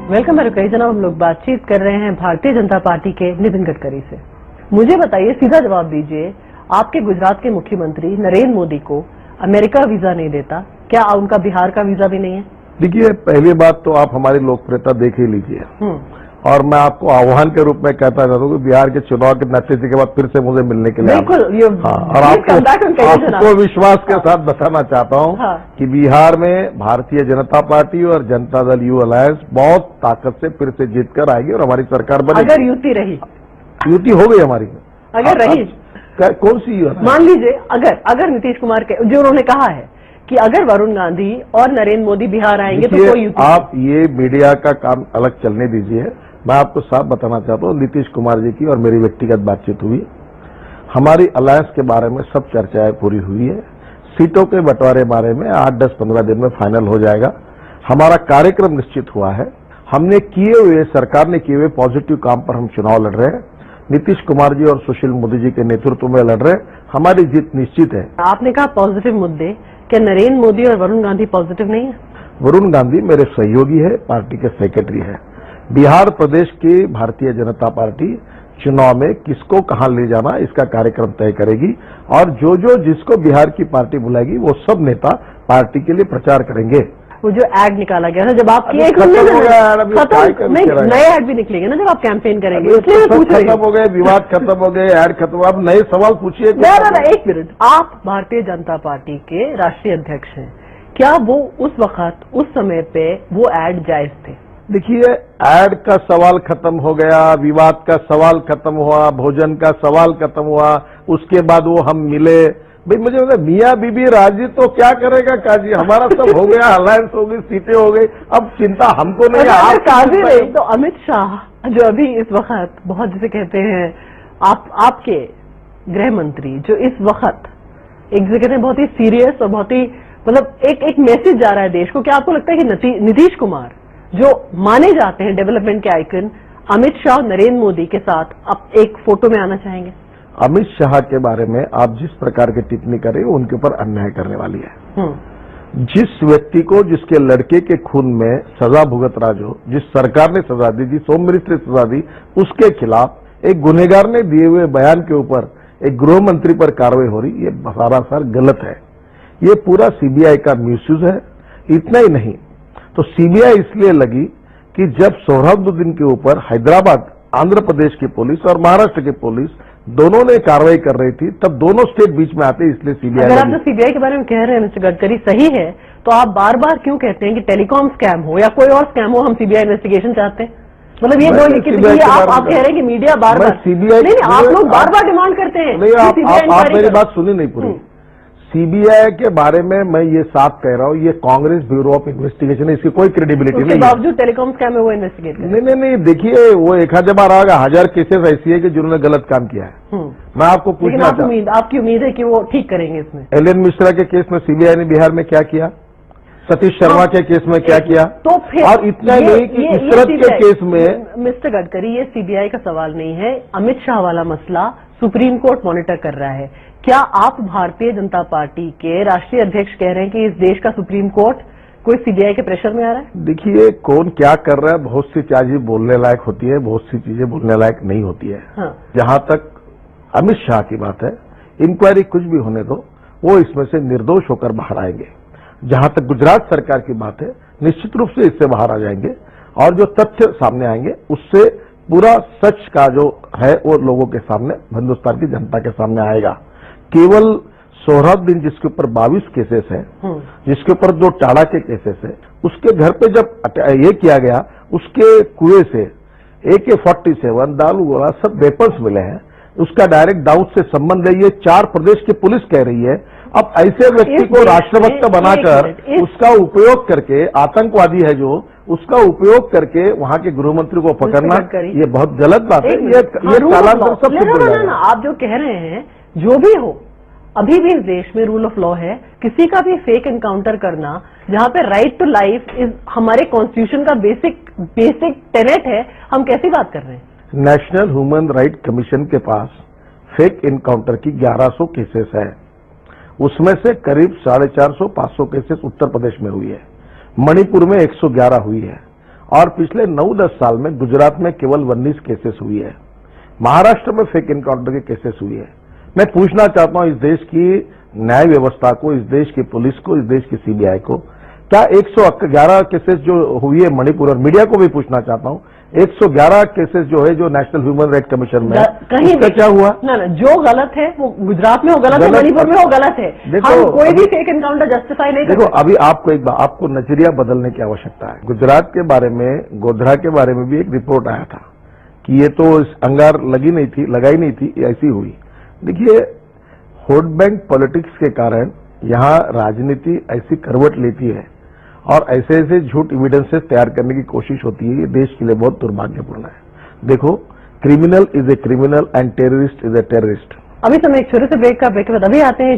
Welcome है। कई जनाब, हम लोग बातचीत कर रहे हैं भारतीय जनता पार्टी के नितिन गडकरी से। मुझे बताइए, सीधा जवाब दीजिए, आपके गुजरात के मुख्यमंत्री नरेंद्र मोदी को अमेरिका वीजा नहीं देता, क्या उनका बिहार का वीजा भी नहीं है? देखिए, पहली बात तो आप हमारी लोकप्रियता देख ही लीजिए और मैं आपको आह्वान के रूप में कहता रहता हूँ कि बिहार के चुनाव के नतीजे के बाद फिर से मुझे मिलने के लिए बिल्कुल, और आपको विश्वास के साथ बताना चाहता हूँ कि बिहार में भारतीय जनता पार्टी और जनता दल यू अलायंस बहुत ताकत से फिर से जीत कर आएगी और हमारी सरकार बनेगी। अगर युति रही, युति हो गई हमारी, अगर रही, कौन सी युति? मान लीजिए अगर नीतीश कुमार के जो उन्होंने कहा है कि अगर वरुण गांधी और नरेंद्र मोदी बिहार आएंगे तो कोई युति। आप ये मीडिया का काम अलग चलने दीजिए। मैं आपको साफ बताना चाहता हूँ, नीतीश कुमार जी की और मेरी व्यक्तिगत बातचीत हुई, हमारी अलायंस के बारे में सब चर्चाएं पूरी हुई है। सीटों के बंटवारे बारे में 8, 10, 15 दिन में फाइनल हो जाएगा। हमारा कार्यक्रम निश्चित हुआ है। हमने किए हुए, सरकार ने किए हुए पॉजिटिव काम पर हम चुनाव लड़ रहे हैं। नीतीश कुमार जी और सुशील मोदी जी के नेतृत्व में लड़ रहे हैं। हमारी जीत निश्चित है। आपने कहा पॉजिटिव मुद्दे, क्या नरेंद्र मोदी और वरुण गांधी पॉजिटिव नहीं है? वरुण गांधी मेरे सहयोगी है, पार्टी के सेक्रेटरी है। बिहार प्रदेश की भारतीय जनता पार्टी चुनाव में किसको कहां ले जाना, इसका कार्यक्रम तय करेगी और जो जिसको बिहार की पार्टी बुलाएगी वो सब नेता पार्टी के लिए प्रचार करेंगे। वो जो एड निकाला गया था जब आप नए एड भी निकलेंगे ना जब आप कैंपेन करेंगे, इसलिए खत्म हो गए, विवाद खत्म हो गए, एड खत्म। आप नए सवाल पूछिए। एक मिनट, आप भारतीय जनता पार्टी के राष्ट्रीय अध्यक्ष हैं, क्या वो उस वक्त, उस समय पे वो एड जायज थे? देखिए, एड का सवाल खत्म हो गया, विवाद का सवाल खत्म हुआ, भोजन का सवाल खत्म हुआ, उसके बाद वो हम मिले। भाई मुझे मतलब मियाँ बीबी राजी तो क्या करेगा काजी, हमारा सब हो गया, अलायंस हो गई, सीटें हो गई, अब चिंता हमको नहीं है। आप काजी नहीं तो अमित शाह जो अभी इस वक्त बहुत जिसे कहते हैं, आपके गृह मंत्री जो इस वक्त एक जिसे कहते हैं बहुत ही सीरियस और बहुत ही मतलब एक मैसेज जा रहा है देश को, क्या आपको लगता है कि नीतीश कुमार जो माने जाते हैं डेवलपमेंट के आइकन, अमित शाह नरेंद्र मोदी के साथ अब एक फोटो में आना चाहेंगे? अमित शाह के बारे में आप जिस प्रकार की टिप्पणी कर रहे हो उनके ऊपर अन्याय करने वाली है। जिस व्यक्ति को, जिसके लड़के के खून में सजा भुगत राज हो, जिस सरकार ने सजा दी, जिस होम मिनिस्ट्री ने सजा दी, उसके खिलाफ एक गुनहगार ने दिए हुए बयान के ऊपर एक गृह मंत्री पर कार्रवाई हो रही, ये सरासर गलत है। ये पूरा सीबीआई का मिसयूज है। इतना ही नहीं तो सीबीआई इसलिए लगी कि जब सोहराबुद्दीन के ऊपर हैदराबाद, आंध्र प्रदेश की पुलिस और महाराष्ट्र की पुलिस दोनों ने कार्रवाई कर रही थी, तब दोनों स्टेट बीच में आते, इसलिए सीबीआई। अगर आप सीबीआई के बारे में कह रहे हैं मिस्टर गडकरी, सही है, तो आप बार बार क्यों कहते हैं कि टेलीकॉम स्कैम हो या कोई और स्कैम हो, हम सीबीआई इन्वेस्टिगेशन चाहते हैं? मतलब ये आप कह रहे हैं कि मीडिया बार बार सीबीआई, नहीं आप लोग बार बार डिमांड करते हैं। आप मेरी बात सुनी नहीं पूरी। सीबीआई के बारे में मैं ये साफ कह रहा हूँ, ये कांग्रेस ब्यूरो ऑफ इन्वेस्टिगेशन है, इसकी कोई क्रेडिबिलिटी नहीं है। बावजूद टेलीकॉम स्कैम में वो इन्वेस्टिगेट कर नहीं, देखिए वो 1000 बार आएगा, 1000 केसेस ऐसी है कि जिन्होंने गलत काम किया है। मैं आपको पूछना चाहता हूँ, आपकी उम्मीद है कि वो ठीक करेंगे इसमें? एलन मिश्रा के केस में सीबीआई ने बिहार में क्या किया, सतीश शर्मा के केस में क्या किया, तो फिर और इतना नहीं कि इशरत के केस में। मिस्टर गडकरी, ये सीबीआई का सवाल नहीं है, अमित शाह वाला मसला सुप्रीम कोर्ट मॉनिटर कर रहा है। क्या आप भारतीय जनता पार्टी के राष्ट्रीय अध्यक्ष कह रहे हैं कि इस देश का सुप्रीम कोर्ट कोई सीबीआई के प्रेशर में आ रहा है? देखिए, कौन क्या कर रहा है, बहुत सी चीजें बोलने लायक होती है, बहुत सी चीजें बोलने लायक नहीं होती है। जहां तक अमित शाह की बात है, इंक्वायरी कुछ भी होने दो, वो इसमें से निर्दोष होकर बाहर आएंगे। जहां तक गुजरात सरकार की बात है, निश्चित रूप से इससे बाहर आ जाएंगे और जो तथ्य सामने आएंगे उससे पूरा सच का जो है वो लोगों के सामने, हिंदुस्तान की जनता के सामने आएगा। केवल सोहराबुद्दीन जिसके ऊपर 22 केसेस है, जिसके ऊपर 2 टाड़ा के केसेस है, उसके घर पे जब ये किया गया, उसके कुएं से AK-47 दारू गोला सब वेपन्स मिले हैं, उसका डायरेक्ट दाऊद से संबंध है, ये 4 प्रदेश की पुलिस कह रही है। अब ऐसे व्यक्ति को राष्ट्रभक्त बनाकर उसका उपयोग करके, आतंकवादी है जो, उसका उपयोग करके वहां के गृह मंत्री को पकड़ना, ये बहुत गलत बात है। ये कालांतर सब कुछ। आप जो कह रहे हैं, जो भी हो, अभी भी इस देश में रूल ऑफ लॉ है। किसी का भी फेक एनकाउंटर करना, जहां पे राइट टू लाइफ इज हमारे कॉन्स्टिट्यूशन का बेसिक टेनेट है, हम कैसी बात कर रहे हैं? नेशनल ह्यूमन राइट कमीशन के पास फेक एनकाउंटर की 1100 केसेस है, उसमें से करीब 450-500 केसेस उत्तर प्रदेश में हुई है, मणिपुर में 111 हुई है और पिछले 9-10 साल में गुजरात में केवल 19 केसेस हुई है, महाराष्ट्र में फेक एनकाउंटर के केसेस हुई है। मैं पूछना चाहता हूं इस देश की न्याय व्यवस्था को, इस देश की पुलिस को, इस देश की सीबीआई को, क्या 111 केसेस जो हुई है मणिपुर, और मीडिया को भी पूछना चाहता हूं 111 केसेस जो है जो नेशनल ह्यूमन राइट कमीशन में कहीं उसका क्या हुआ? ना जो गलत है वो गुजरात में वो गलत है, मणिपुर में वो गलत है। हम कोई भी फेक एनकाउंटर जस्टिफाई नहीं देखो, अभी आपको एक बात, आपको नजरिया बदलने की आवश्यकता है। गुजरात के बारे में, गोधरा के बारे में भी एक रिपोर्ट आया था कि ये तो अंगार लगाई नहीं थी, ऐसी हुई। देखिए, वोट बैंक पॉलिटिक्स के कारण यहाँ राजनीति ऐसी करवट लेती है और ऐसे ऐसे झूठ एविडेंसेस तैयार करने की कोशिश होती है, ये देश के लिए बहुत दुर्भाग्यपूर्ण है। देखो, criminal is a criminal and terrorist is a terrorist. अभी समय एक छोटे से ब्रेक के बाद अभी आते हैं।